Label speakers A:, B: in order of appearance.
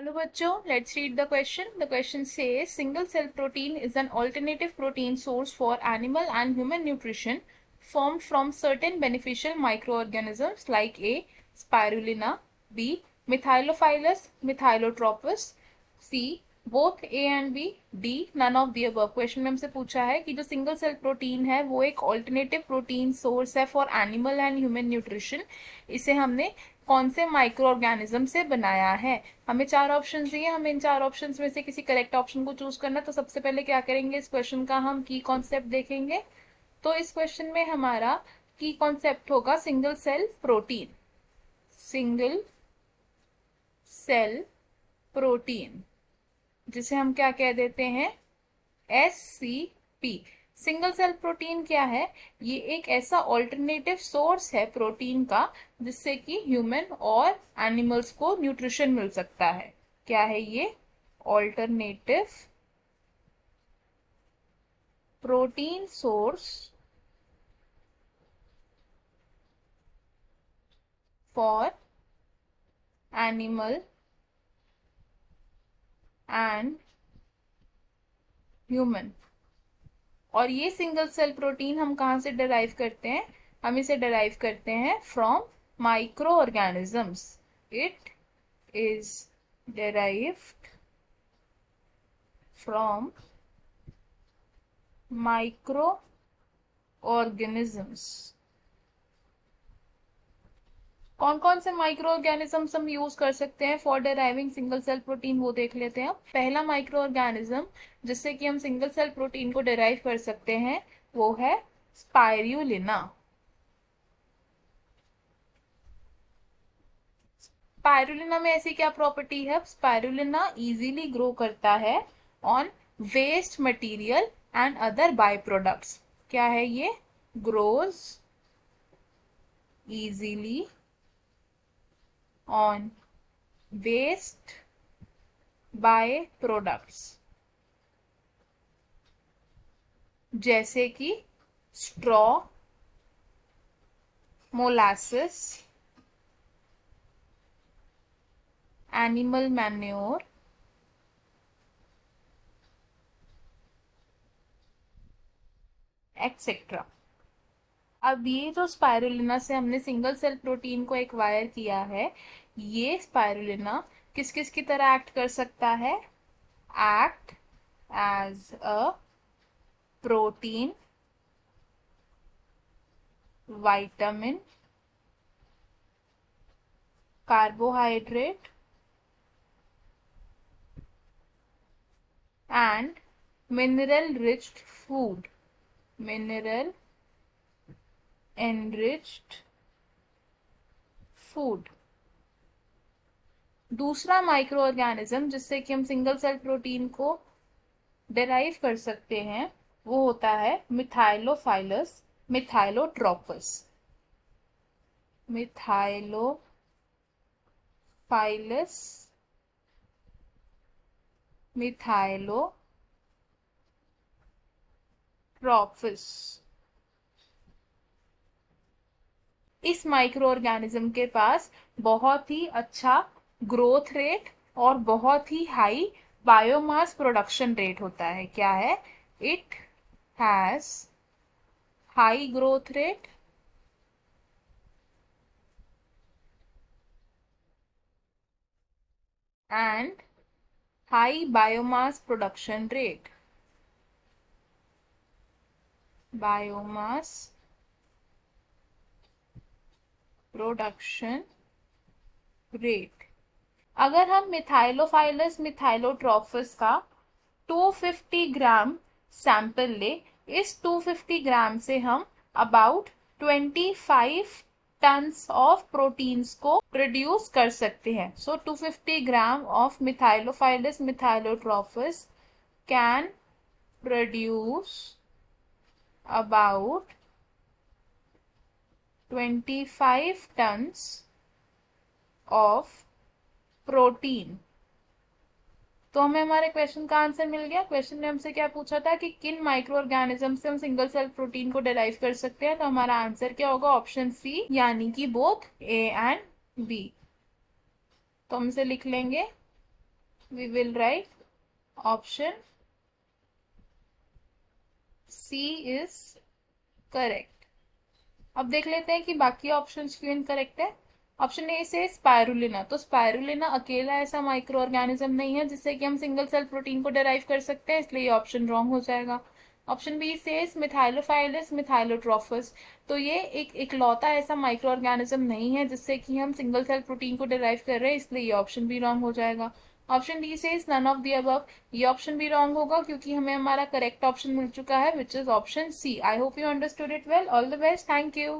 A: Hello बच्चों, let's read the question. The question says single cell protein is an alternative protein source for animal and human nutrition formed from certain beneficial microorganisms like A. Spirulina, B. Methylophilus methylotropus, C. both A and B, D. none of the above. Question में हमसे पूछा है कि जो single cell protein है वो एक alternative protein source है for animal and human nutrition. इसे हमने कौन से माइक्रो ऑर्गेनिज्म से बनाया है. हमें चार ऑप्शन दिए, हमें इन चार ऑप्शन में से किसी करेक्ट ऑप्शन को चूज करना. तो सबसे पहले क्या करेंगे, इस क्वेश्चन का हम की कॉन्सेप्ट देखेंगे. तो इस क्वेश्चन में हमारा की कॉन्सेप्ट होगा single cell protein. Single cell protein जिसे हम क्या कह देते हैं, SCP. सिंगल सेल प्रोटीन क्या है, ये एक ऐसा ऑल्टरनेटिव सोर्स है प्रोटीन का जिससे कि ह्यूमन और एनिमल्स को न्यूट्रिशन मिल सकता है. क्या है ये, alternative protein source for animal and human. और ये सिंगल सेल प्रोटीन हम कहाँ से डिराइव करते हैं, हम इसे डिराइव करते हैं from micro organisms. It is derived from microorganisms. कौन कौन से माइक्रो ऑर्गेनिजम्स हम यूज कर सकते हैं for deriving single cell protein, वो देख लेते हैं. पहला माइक्रो ऑर्गेनिज्म जिससे कि हम सिंगल सेल प्रोटीन को डेराइव कर सकते हैं वो है स्पाइरुलिना. स्पाइरुलिना में ऐसी क्या प्रॉपर्टी है, स्पाइरुलिना इजीली ग्रो करता है on waste material and other by products. क्या है ये, grows easily on waste by products जैसे कि straw, molasses, animal manure, etcetera. अब ये जो स्पाइरुलिना से हमने सिंगल सेल प्रोटीन को एक्वायर किया है, ये स्पाइरुलिना किस किस की तरह एक्ट कर सकता है, act as a protein, vitamin, carbohydrate and mineral rich food, mineral enriched food. दूसरा माइक्रो ऑर्गेनिज्म जिससे कि हम सिंगल सेल प्रोटीन को डेराइव कर सकते हैं वो होता है मिथाइलोफाइलस मिथाइलोट्रोपस. मिथाइलोफाइलस मिथाइलोट्रोपस. इस माइक्रो ऑर्गेनिज्म के पास बहुत ही अच्छा ग्रोथ रेट और बहुत ही हाई बायोमास प्रोडक्शन रेट होता है. क्या है, it has high growth rate and high biomass production rate. Biomass production rate. अगर हम मिथाइलोफाइलस मिथाइलोट्रोफस का 250 ग्राम सैंपल ले, इस 250 ग्राम से हम अबाउट 25 टन्स ऑफ प्रोटीन्स को प्रोड्यूस कर सकते हैं. So 250 gram of Methylophilus methylotrophus can produce about 25 tons of protein. तो हमें हमारे क्वेश्चन का आंसर मिल गया. क्वेश्चन ने हमसे क्या पूछा था कि किन माइक्रो ऑर्गेनिज्म से हम सिंगल सेल प्रोटीन को डेराइव कर सकते हैं. तो हमारा आंसर क्या होगा, ऑप्शन सी, यानी कि बोथ ए एंड बी. तो हम इसे लिख लेंगे, We will write option C is correct. अब देख लेते हैं कि बाकी ऑप्शंस क्यों इनकरेक्ट है। ऑप्शन ए से स्पायरुलिना, तो स्पायरुलिना अकेला ऐसा माइक्रो ऑर्गेनिज्म नहीं है जिससे कि हम सिंगल सेल प्रोटीन को डिराइव कर सकते हैं, इसलिए ये ऑप्शन रॉन्ग हो जाएगा। ऑप्शन बी से मिथाइलोफाइलस मिथाइलोट्रोफस, तो ये एक इकलौता ऐसा माइक्रो ऑर्गेनिज्म नहीं है जिससे कि हम सिंगल सेल प्रोटीन को डिराइव कर रहे हैं, इसलिए ये ऑप्शन भी रॉन्ग हो जाएगा। ऑप्शन डी से नन ऑफ द अबव, ये ऑप्शन भी रॉन्ग होगा क्योंकि हमें हमारा करेक्ट ऑप्शन मिल चुका है which is option C. I hope you understood it well. All the best, thank you.